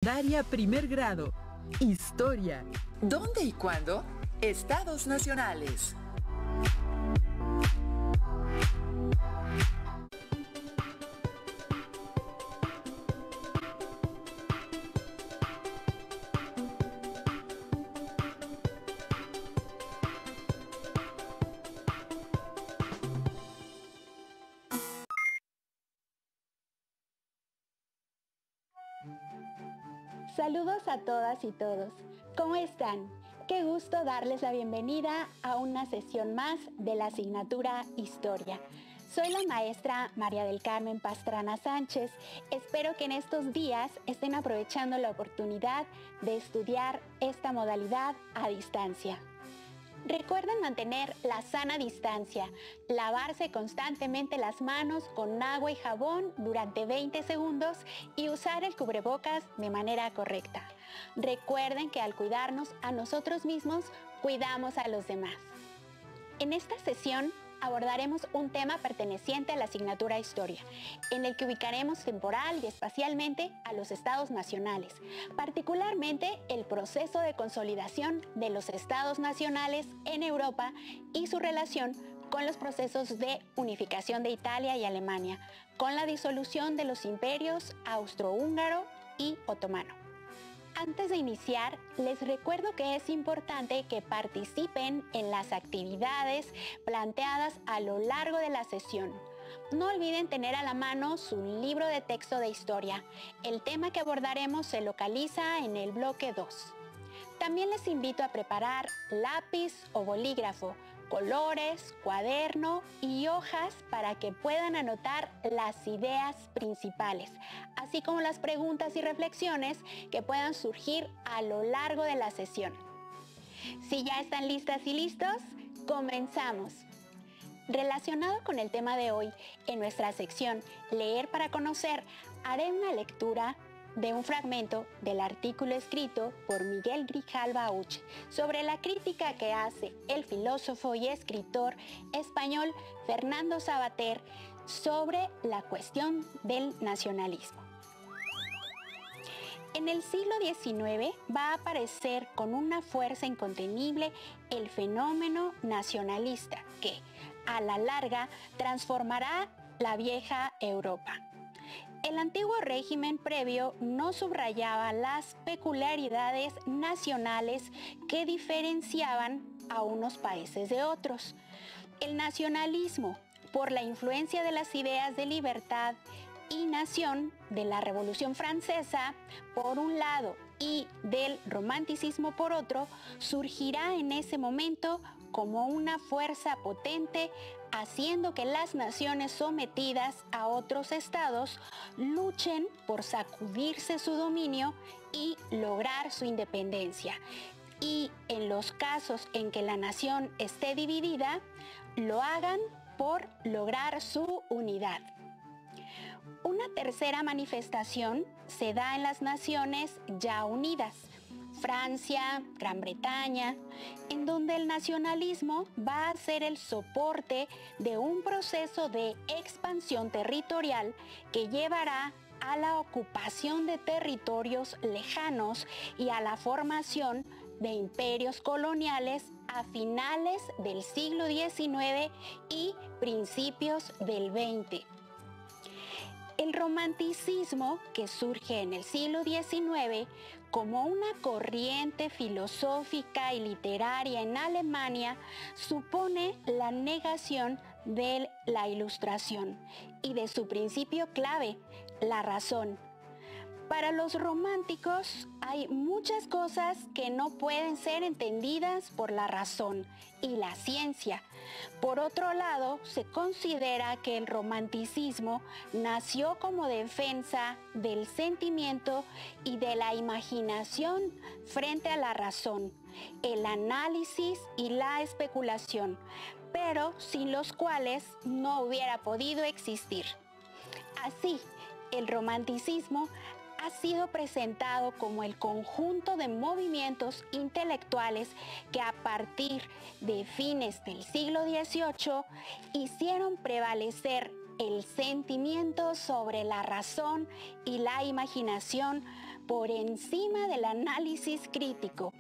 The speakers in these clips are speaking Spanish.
Secundaria primer grado. Historia. ¿Dónde y cuándo? Estados nacionales. Saludos a todas y todos. ¿Cómo están? Qué gusto darles la bienvenida a una sesión más de la asignatura Historia. Soy la maestra María del Carmen Pastrana Sánchez. Espero que en estos días estén aprovechando la oportunidad de estudiar esta modalidad a distancia. Recuerden mantener la sana distancia, lavarse constantemente las manos con agua y jabón durante 20 segundos y usar el cubrebocas de manera correcta. Recuerden que al cuidarnos a nosotros mismos, cuidamos a los demás. En esta sesión abordaremos un tema perteneciente a la asignatura Historia, en el que ubicaremos temporal y espacialmente a los estados nacionales, particularmente el proceso de consolidación de los estados nacionales en Europa y su relación con los procesos de unificación de Italia y Alemania, con la disolución de los imperios austrohúngaro y otomano. Antes de iniciar, les recuerdo que es importante que participen en las actividades planteadas a lo largo de la sesión. No olviden tener a la mano su libro de texto de historia. El tema que abordaremos se localiza en el bloque 2. También les invito a preparar lápiz o bolígrafo, colores, cuaderno y hojas para que puedan anotar las ideas principales, así como las preguntas y reflexiones que puedan surgir a lo largo de la sesión. Si ya están listas y listos, comenzamos. Relacionado con el tema de hoy, en nuestra sección Leer para conocer, haré una lectura de un fragmento del artículo escrito por Miguel Grijalva Uch sobre la crítica que hace el filósofo y escritor español Fernando Savater sobre la cuestión del nacionalismo. En el siglo XIX va a aparecer con una fuerza incontenible el fenómeno nacionalista que, a la larga, transformará la vieja Europa. El antiguo régimen previo no subrayaba las peculiaridades nacionales que diferenciaban a unos países de otros. El nacionalismo, por la influencia de las ideas de libertad y nación de la Revolución Francesa, por un lado, y del romanticismo por otro, surgirá en ese momento como una fuerza potente, haciendo que las naciones sometidas a otros estados luchen por sacudirse su dominio y lograr su independencia. Y en los casos en que la nación esté dividida, lo hagan por lograr su unidad. Una tercera manifestación se da en las naciones ya unidas, Francia, Gran Bretaña, en donde el nacionalismo va a ser el soporte de un proceso de expansión territorial que llevará a la ocupación de territorios lejanos y a la formación de imperios coloniales a finales del siglo XIX y principios del XX. El romanticismo, que surge en el siglo XIX como una corriente filosófica y literaria en Alemania, supone la negación de la Ilustración y de su principio clave, la razón. Para los románticos hay muchas cosas que no pueden ser entendidas por la razón y la ciencia. Por otro lado, se considera que el romanticismo nació como defensa del sentimiento y de la imaginación frente a la razón, el análisis y la especulación, pero sin los cuales no hubiera podido existir. Así, el romanticismo ha sido presentado como el conjunto de movimientos intelectuales que a partir de fines del siglo XVIII hicieron prevalecer el sentimiento sobre la razón y la imaginación por encima del análisis crítico.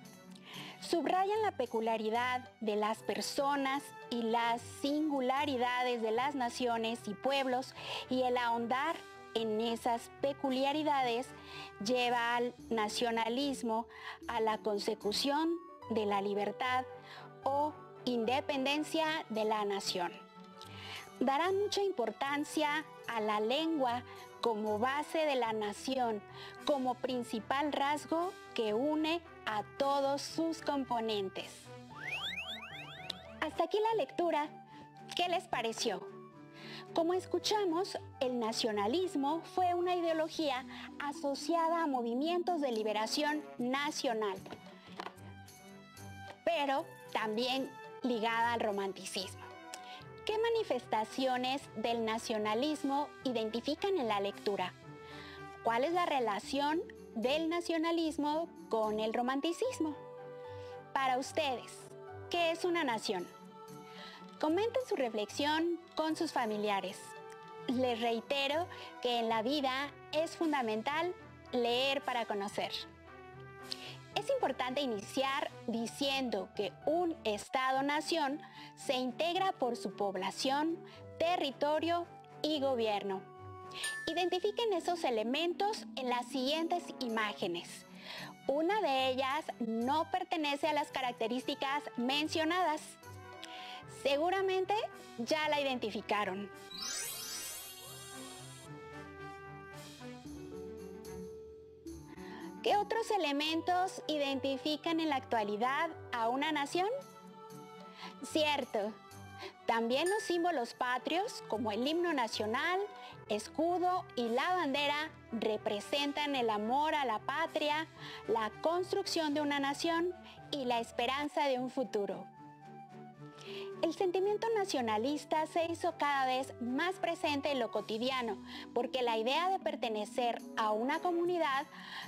Subrayan la peculiaridad de las personas y las singularidades de las naciones y pueblos, y el ahondar en esas peculiaridades lleva al nacionalismo, a la consecución de la libertad o independencia de la nación. Darán mucha importancia a la lengua como base de la nación, como principal rasgo que une a todos sus componentes. Hasta aquí la lectura. ¿Qué les pareció? Como escuchamos, el nacionalismo fue una ideología asociada a movimientos de liberación nacional, pero también ligada al romanticismo. ¿Qué manifestaciones del nacionalismo identifican en la lectura? ¿Cuál es la relación del nacionalismo con el romanticismo? Para ustedes, ¿qué es una nación? Comenten su reflexión con sus familiares. Les reitero que en la vida es fundamental leer para conocer. Es importante iniciar diciendo que un Estado-nación se integra por su población, territorio y gobierno. Identifiquen esos elementos en las siguientes imágenes. Una de ellas no pertenece a las características mencionadas. Seguramente ya la identificaron. ¿Qué otros elementos identifican en la actualidad a una nación? Cierto, también los símbolos patrios como el himno nacional, escudo y la bandera representan el amor a la patria, la construcción de una nación y la esperanza de un futuro. El sentimiento nacionalista se hizo cada vez más presente en lo cotidiano, porque la idea de pertenecer a una comunidad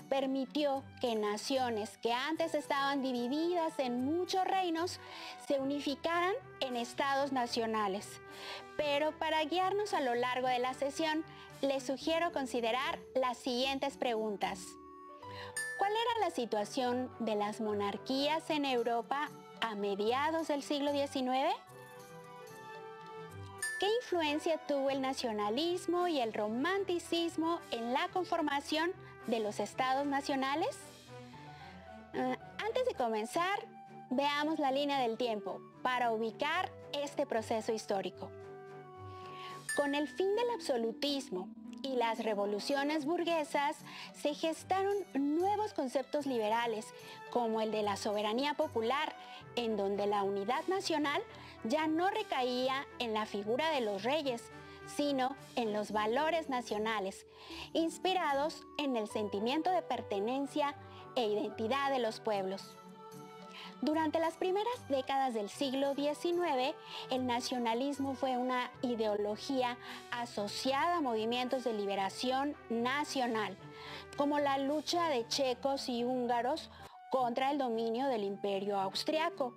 permitió que naciones que antes estaban divididas en muchos reinos se unificaran en estados nacionales. Pero para guiarnos a lo largo de la sesión, les sugiero considerar las siguientes preguntas. ¿Cuál era la situación de las monarquías en Europa a mediados del siglo XIX? ¿Qué influencia tuvo el nacionalismo y el romanticismo en la conformación de los estados nacionales? Antes de comenzar, veamos la línea del tiempo para ubicar este proceso histórico. Con el fin del absolutismo y las revoluciones burguesas, se gestaron nuevos conceptos liberales, como el de la soberanía popular, en donde la unidad nacional ya no recaía en la figura de los reyes, sino en los valores nacionales, inspirados en el sentimiento de pertenencia e identidad de los pueblos. Durante las primeras décadas del siglo XIX, el nacionalismo fue una ideología asociada a movimientos de liberación nacional, como la lucha de checos y húngaros contra el dominio del Imperio Austriaco.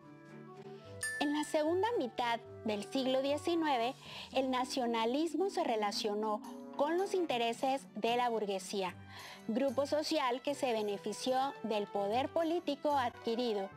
En la segunda mitad del siglo XIX, el nacionalismo se relacionó con los intereses de la burguesía, grupo social que se benefició del poder político adquirido.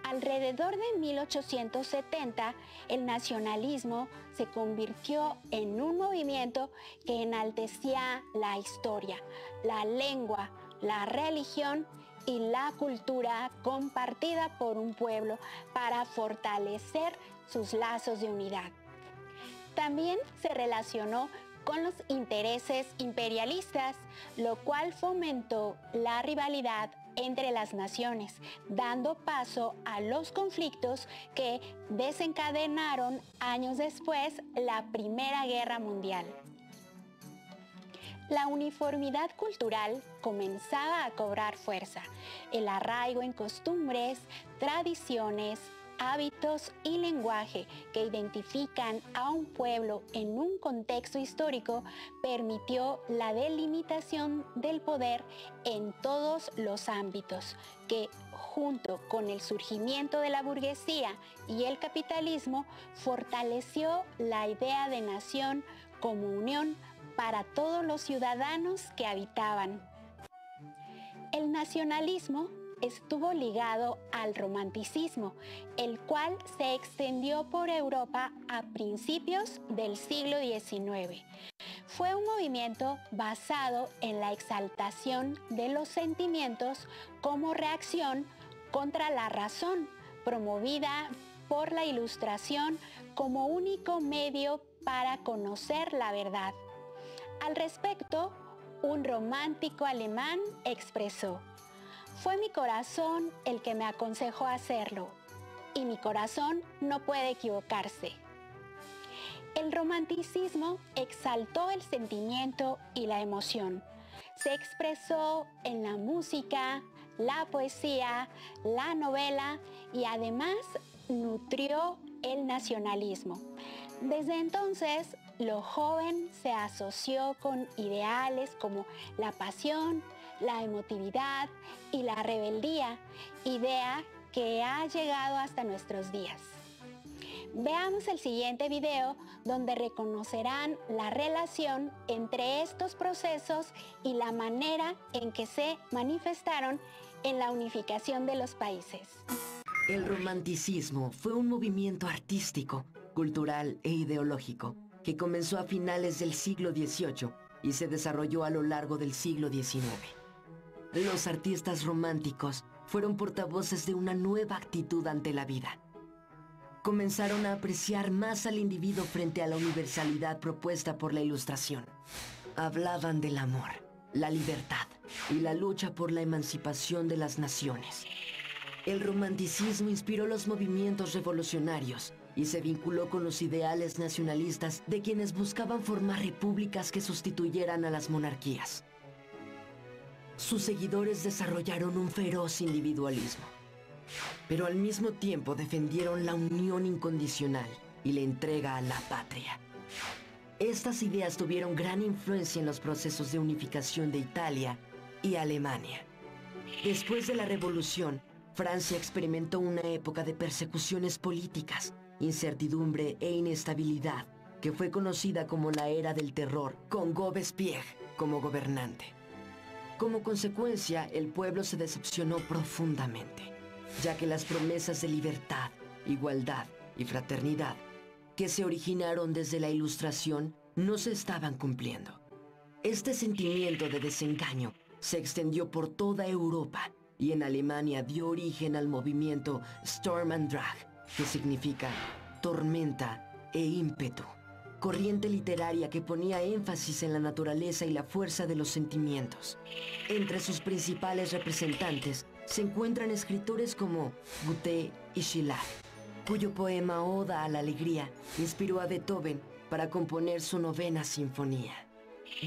Alrededor de 1870, el nacionalismo se convirtió en un movimiento que enaltecía la historia, la lengua, la religión y la cultura compartida por un pueblo para fortalecer sus lazos de unidad. También se relacionó con los intereses imperialistas, lo cual fomentó la rivalidad entre las naciones, dando paso a los conflictos que desencadenaron años después la Primera Guerra Mundial. La uniformidad cultural comenzaba a cobrar fuerza. El arraigo en costumbres, tradiciones, hábitos y lenguaje que identifican a un pueblo en un contexto histórico permitió la delimitación del poder en todos los ámbitos, que junto con el surgimiento de la burguesía y el capitalismo fortaleció la idea de nación como unión para todos los ciudadanos que habitaban. El nacionalismo estuvo ligado al romanticismo, el cual se extendió por Europa a principios del siglo XIX. Fue un movimiento basado en la exaltación de los sentimientos como reacción contra la razón, promovida por la Ilustración como único medio para conocer la verdad. Al respecto, un romántico alemán expresó: «Fue mi corazón el que me aconsejó hacerlo, y mi corazón no puede equivocarse». El romanticismo exaltó el sentimiento y la emoción. Se expresó en la música, la poesía, la novela y además nutrió el nacionalismo. Desde entonces, lo joven se asoció con ideales como la pasión, la emotividad y la rebeldía, idea que ha llegado hasta nuestros días. Veamos el siguiente video donde reconocerán la relación entre estos procesos y la manera en que se manifestaron en la unificación de los países. El romanticismo fue un movimiento artístico, cultural e ideológico que comenzó a finales del siglo XVIII y se desarrolló a lo largo del siglo XIX. Los artistas románticos fueron portavoces de una nueva actitud ante la vida. Comenzaron a apreciar más al individuo frente a la universalidad propuesta por la Ilustración. Hablaban del amor, la libertad y la lucha por la emancipación de las naciones. El romanticismo inspiró los movimientos revolucionarios y se vinculó con los ideales nacionalistas de quienes buscaban formar repúblicas que sustituyeran a las monarquías. Sus seguidores desarrollaron un feroz individualismo, pero al mismo tiempo defendieron la unión incondicional y la entrega a la patria. Estas ideas tuvieron gran influencia en los procesos de unificación de Italia y Alemania. Después de la Revolución, Francia experimentó una época de persecuciones políticas, incertidumbre e inestabilidad, que fue conocida como la Era del Terror, con Robespierre como gobernante. Como consecuencia, el pueblo se decepcionó profundamente, ya que las promesas de libertad, igualdad y fraternidad que se originaron desde la Ilustración no se estaban cumpliendo. Este sentimiento de desengaño se extendió por toda Europa y en Alemania dio origen al movimiento Sturm und Drang, que significa tormenta e ímpetu, corriente literaria que ponía énfasis en la naturaleza y la fuerza de los sentimientos. Entre sus principales representantes se encuentran escritores como Goethe y Schiller, cuyo poema Oda a la Alegría inspiró a Beethoven para componer su 9ª sinfonía.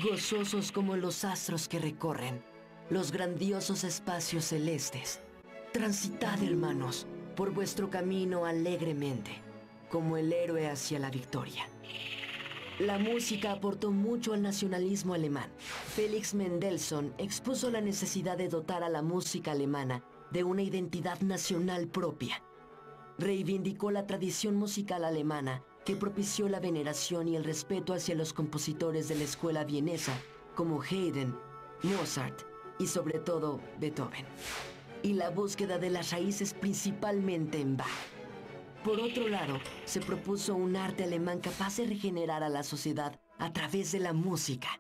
Gozosos como los astros que recorren los grandiosos espacios celestes, transitad, hermanos, por vuestro camino alegremente, como el héroe hacia la victoria. La música aportó mucho al nacionalismo alemán. Felix Mendelssohn expuso la necesidad de dotar a la música alemana de una identidad nacional propia. Reivindicó la tradición musical alemana que propició la veneración y el respeto hacia los compositores de la escuela vienesa como Haydn, Mozart y sobre todo Beethoven, y la búsqueda de las raíces principalmente en Bach. Por otro lado, se propuso un arte alemán capaz de regenerar a la sociedad a través de la música.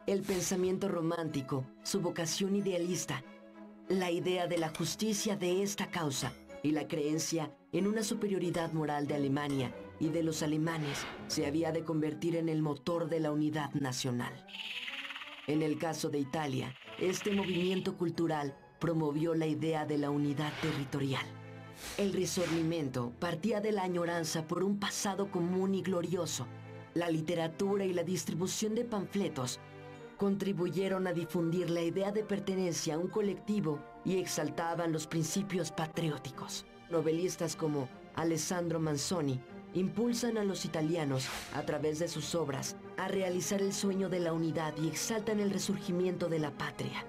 El pensamiento romántico, su vocación idealista, la idea de la justicia de esta causa y la creencia en una superioridad moral de Alemania y de los alemanes se había de convertir en el motor de la unidad nacional. En el caso de Italia, este movimiento cultural promovió la idea de la unidad territorial. El Risorgimento partía de la añoranza por un pasado común y glorioso. La literatura y la distribución de panfletos contribuyeron a difundir la idea de pertenencia a un colectivo y exaltaban los principios patrióticos. Novelistas como Alessandro Manzoni impulsan a los italianos, a través de sus obras, a realizar el sueño de la unidad y exaltan el resurgimiento de la patria.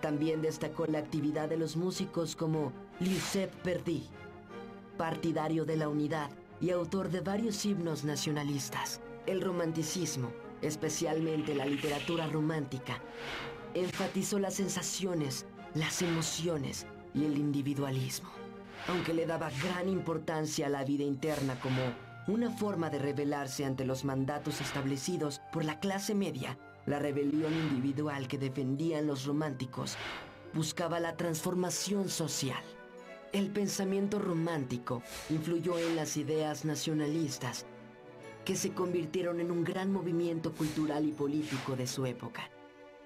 También destacó la actividad de los músicos como Giuseppe Verdi, partidario de la unidad y autor de varios himnos nacionalistas. El romanticismo, especialmente la literatura romántica, enfatizó las sensaciones, las emociones y el individualismo. Aunque le daba gran importancia a la vida interna como una forma de rebelarse ante los mandatos establecidos por la clase media, la rebelión individual que defendían los románticos buscaba la transformación social. El pensamiento romántico influyó en las ideas nacionalistas, que se convirtieron en un gran movimiento cultural y político de su época,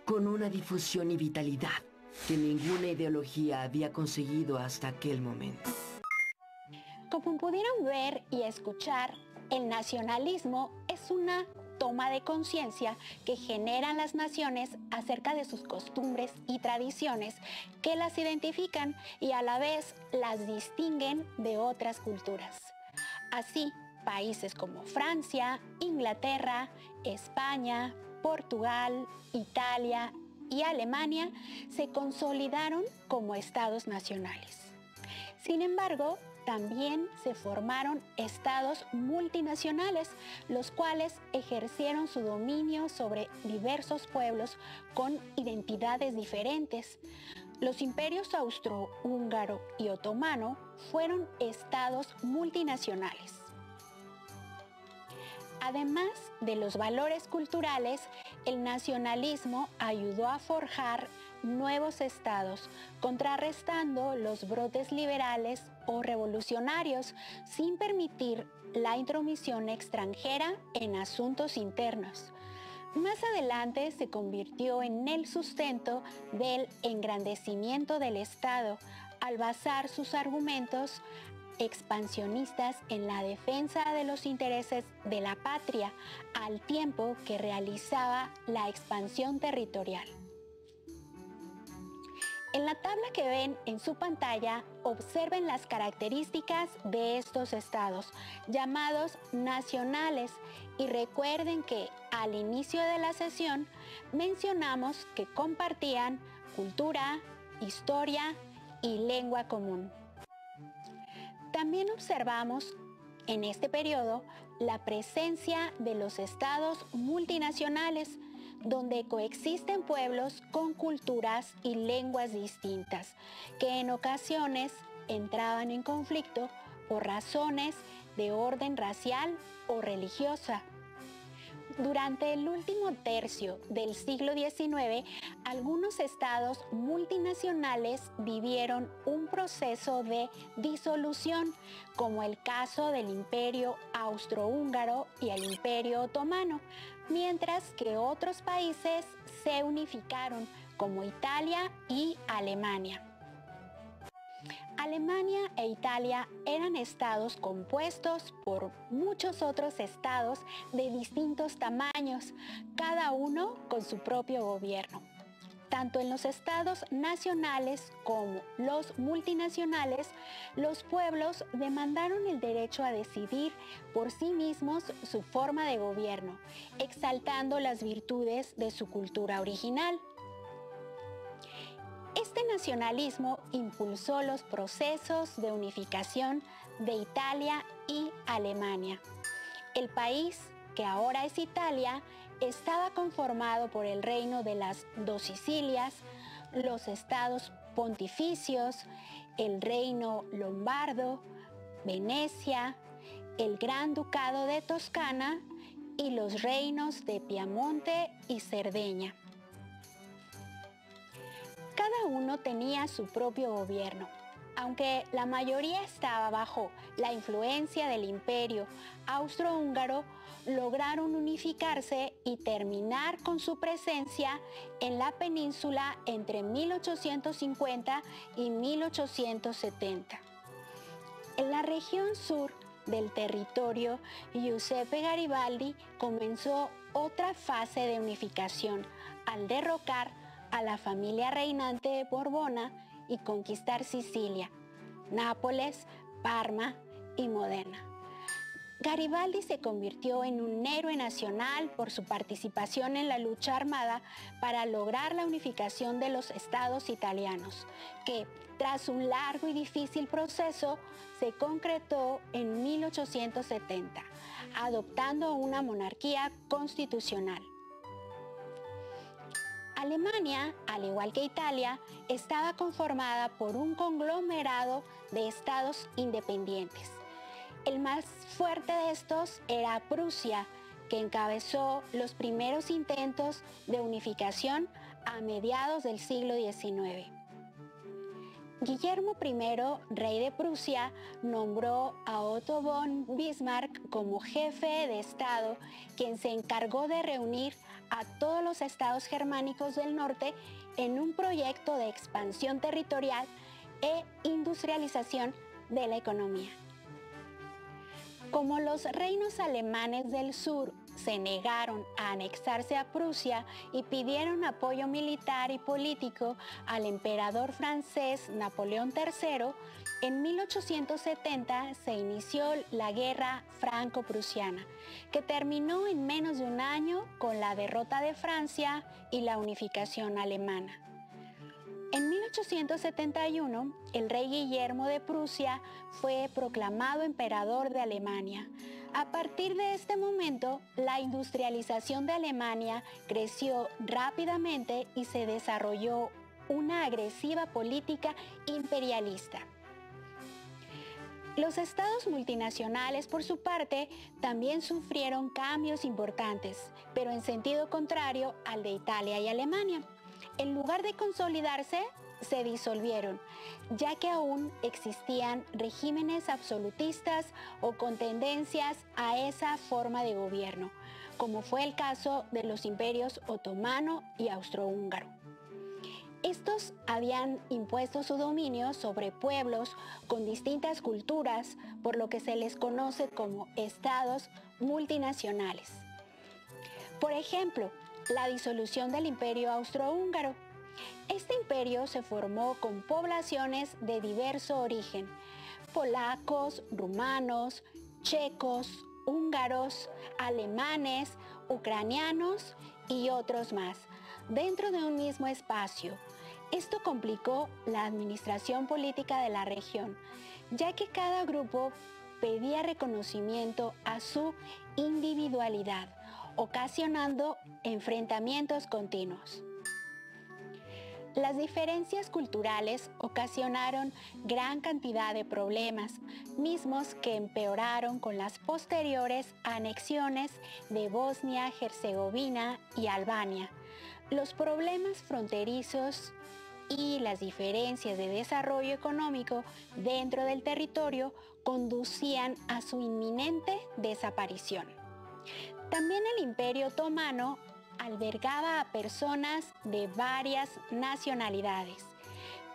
con una difusión y vitalidad que ninguna ideología había conseguido hasta aquel momento. Como pudieron ver y escuchar, el nacionalismo es una toma de conciencia que generan las naciones acerca de sus costumbres y tradiciones que las identifican y a la vez las distinguen de otras culturas. Así, países como Francia, Inglaterra, España, Portugal, Italia y Alemania se consolidaron como estados nacionales. Sin embargo, también se formaron estados multinacionales, los cuales ejercieron su dominio sobre diversos pueblos con identidades diferentes. Los imperios austrohúngaro y otomano fueron estados multinacionales. Además de los valores culturales, el nacionalismo ayudó a forjar nuevos estados, contrarrestando los brotes liberales o revolucionarios, sin permitir la intromisión extranjera en asuntos internos. Más adelante se convirtió en el sustento del engrandecimiento del Estado, al basar sus argumentos expansionistas en la defensa de los intereses de la patria, al tiempo que realizaba la expansión territorial. En la tabla que ven en su pantalla, observen las características de estos estados, llamados nacionales, y recuerden que al inicio de la sesión mencionamos que compartían cultura, historia y lengua común. También observamos en este periodo la presencia de los estados multinacionales, donde coexisten pueblos con culturas y lenguas distintas, que en ocasiones entraban en conflicto por razones de orden racial o religiosa. Durante el último tercio del siglo XIX, algunos estados multinacionales vivieron un proceso de disolución, como el caso del Imperio Austrohúngaro y el Imperio Otomano, mientras que otros países se unificaron, como Italia y Alemania. Alemania e Italia eran estados compuestos por muchos otros estados de distintos tamaños, cada uno con su propio gobierno. Tanto en los estados nacionales como los multinacionales, los pueblos demandaron el derecho a decidir por sí mismos su forma de gobierno, exaltando las virtudes de su cultura original. Este nacionalismo impulsó los procesos de unificación de Italia y Alemania. El país, que ahora es Italia, estaba conformado por el reino de las dos Sicilias, los estados pontificios, el reino lombardo, Venecia, el Gran Ducado de Toscana y los reinos de Piamonte y Cerdeña. Cada uno tenía su propio gobierno. Aunque la mayoría estaba bajo la influencia del Imperio Austrohúngaro, lograron unificarse y terminar con su presencia en la península entre 1850 y 1870. En la región sur del territorio, Giuseppe Garibaldi comenzó otra fase de unificación al derrocar a la familia reinante borbona y conquistar Sicilia, Nápoles, Parma y Módena. Garibaldi se convirtió en un héroe nacional por su participación en la lucha armada para lograr la unificación de los estados italianos, que tras un largo y difícil proceso se concretó en 1870, adoptando una monarquía constitucional. Alemania, al igual que Italia, estaba conformada por un conglomerado de estados independientes. El más fuerte de estos era Prusia, que encabezó los primeros intentos de unificación a mediados del siglo XIX. Guillermo I, rey de Prusia, nombró a Otto von Bismarck como jefe de Estado, quien se encargó de reunir a todos los estados germánicos del norte en un proyecto de expansión territorial e industrialización de la economía. Como los reinos alemanes del sur se negaron a anexarse a Prusia y pidieron apoyo militar y político al emperador francés Napoleón III, en 1870 se inició la Guerra Franco-Prusiana, que terminó en menos de un año con la derrota de Francia y la unificación alemana. En 1871, el rey Guillermo de Prusia fue proclamado emperador de Alemania. A partir de este momento, la industrialización de Alemania creció rápidamente y se desarrolló una agresiva política imperialista. Los estados multinacionales, por su parte, también sufrieron cambios importantes, pero en sentido contrario al de Italia y Alemania. En lugar de consolidarse, se disolvieron, ya que aún existían regímenes absolutistas o con tendencias a esa forma de gobierno, como fue el caso de los imperios otomano y austrohúngaro. Estos habían impuesto su dominio sobre pueblos con distintas culturas, por lo que se les conoce como estados multinacionales. Por ejemplo, la disolución del Imperio Austrohúngaro. Este imperio se formó con poblaciones de diverso origen: polacos, rumanos, checos, húngaros, alemanes, ucranianos y otros más, dentro de un mismo espacio. Esto complicó la administración política de la región, ya que cada grupo pedía reconocimiento a su individualidad, ocasionando enfrentamientos continuos. Las diferencias culturales ocasionaron gran cantidad de problemas, mismos que empeoraron con las posteriores anexiones de Bosnia, Herzegovina y Albania. Los problemas fronterizos y las diferencias de desarrollo económico dentro del territorio conducían a su inminente desaparición. También el Imperio Otomano albergaba a personas de varias nacionalidades: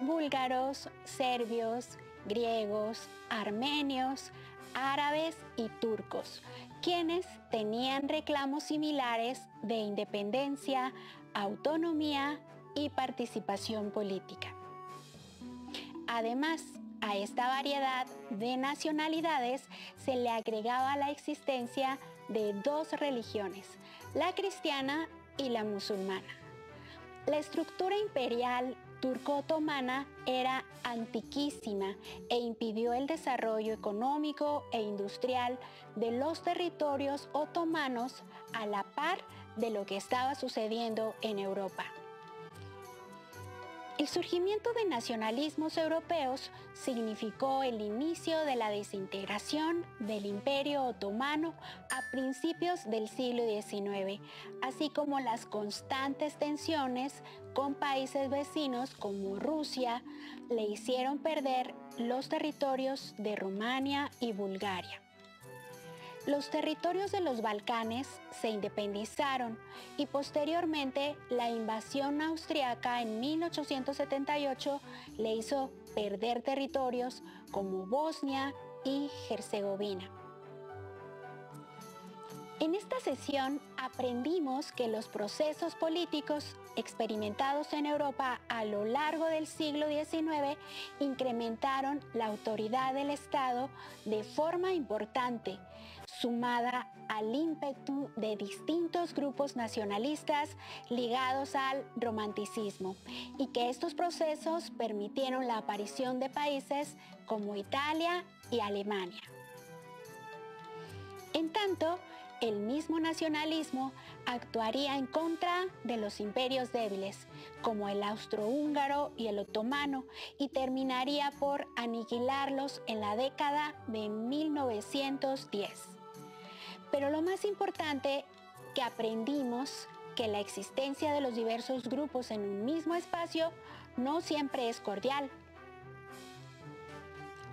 búlgaros, serbios, griegos, armenios, árabes y turcos, quienes tenían reclamos similares de independencia, autonomía y participación política. Además, a esta variedad de nacionalidades se le agregaba la existencia de dos religiones, la cristiana y la musulmana. La estructura imperial turco-otomana era antiquísima e impidió el desarrollo económico e industrial de los territorios otomanos a la par de lo que estaba sucediendo en Europa. El surgimiento de nacionalismos europeos significó el inicio de la desintegración del Imperio Otomano a principios del siglo XIX, así como las constantes tensiones con países vecinos como Rusia le hicieron perder los territorios de Rumania y Bulgaria. Los territorios de los Balcanes se independizaron y posteriormente la invasión austriaca en 1878 le hizo perder territorios como Bosnia y Herzegovina. En esta sesión aprendimos que los procesos políticos experimentados en Europa a lo largo del siglo XIX incrementaron la autoridad del Estado de forma importante, sumada al ímpetu de distintos grupos nacionalistas ligados al romanticismo, y que estos procesos permitieron la aparición de países como Italia y Alemania. En tanto, el mismo nacionalismo actuaría en contra de los imperios débiles, como el austrohúngaro y el otomano, y terminaría por aniquilarlos en la década de 1910. Pero lo más importante que aprendimos que la existencia de los diversos grupos en un mismo espacio no siempre es cordial.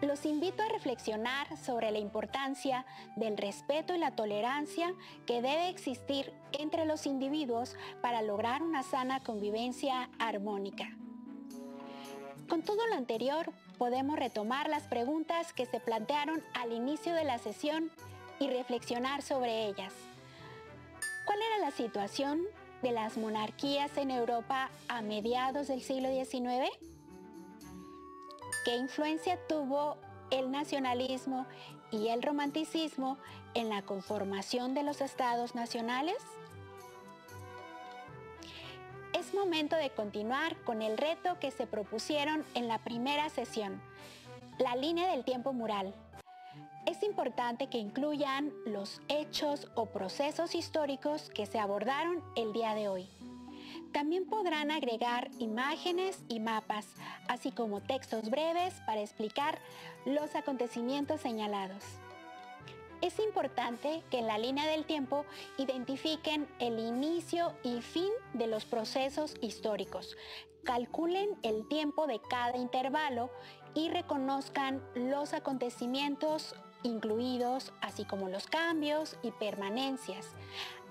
Los invito a reflexionar sobre la importancia del respeto y la tolerancia que debe existir entre los individuos para lograr una sana convivencia armónica. Con todo lo anterior, podemos retomar las preguntas que se plantearon al inicio de la sesión y reflexionar sobre ellas. ¿Cuál era la situación de las monarquías en Europa a mediados del siglo XIX? ¿Qué influencia tuvo el nacionalismo y el romanticismo en la conformación de los estados nacionales? Es momento de continuar con el reto que se propusieron en la primera sesión, la línea del tiempo mural. Es importante que incluyan los hechos o procesos históricos que se abordaron el día de hoy. También podrán agregar imágenes y mapas, así como textos breves para explicar los acontecimientos señalados. Es importante que en la línea del tiempo identifiquen el inicio y fin de los procesos históricos, calculen el tiempo de cada intervalo y reconozcan los acontecimientos incluidos, así como los cambios y permanencias.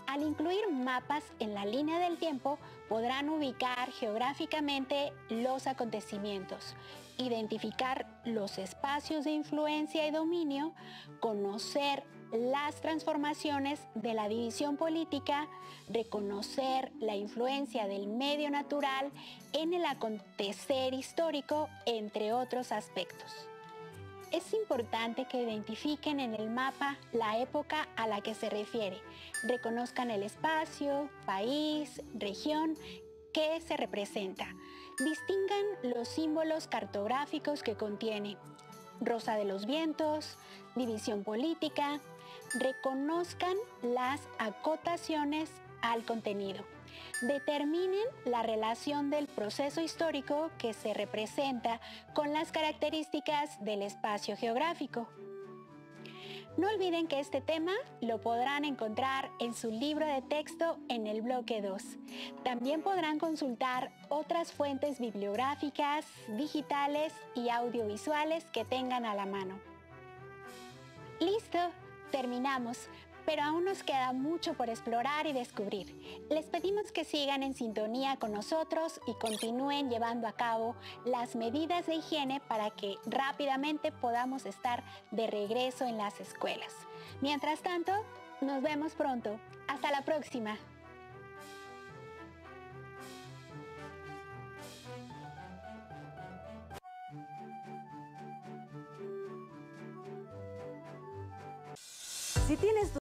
Al incluir mapas en la línea del tiempo, podrán ubicar geográficamente los acontecimientos, identificar los espacios de influencia y dominio, conocer las transformaciones de la división política, reconocer la influencia del medio natural en el acontecer histórico, entre otros aspectos. Es importante que identifiquen en el mapa la época a la que se refiere, reconozcan el espacio, país, región que se representa, distingan los símbolos cartográficos que contiene, rosa de los vientos, división política, reconozcan las acotaciones al contenido. Determinen la relación del proceso histórico que se representa con las características del espacio geográfico. No olviden que este tema lo podrán encontrar en su libro de texto en el bloque 2. También podrán consultar otras fuentes bibliográficas, digitales y audiovisuales que tengan a la mano. ¡Listo! Terminamos. Pero aún nos queda mucho por explorar y descubrir. Les pedimos que sigan en sintonía con nosotros y continúen llevando a cabo las medidas de higiene para que rápidamente podamos estar de regreso en las escuelas. Mientras tanto, nos vemos pronto. Hasta la próxima. Si tienes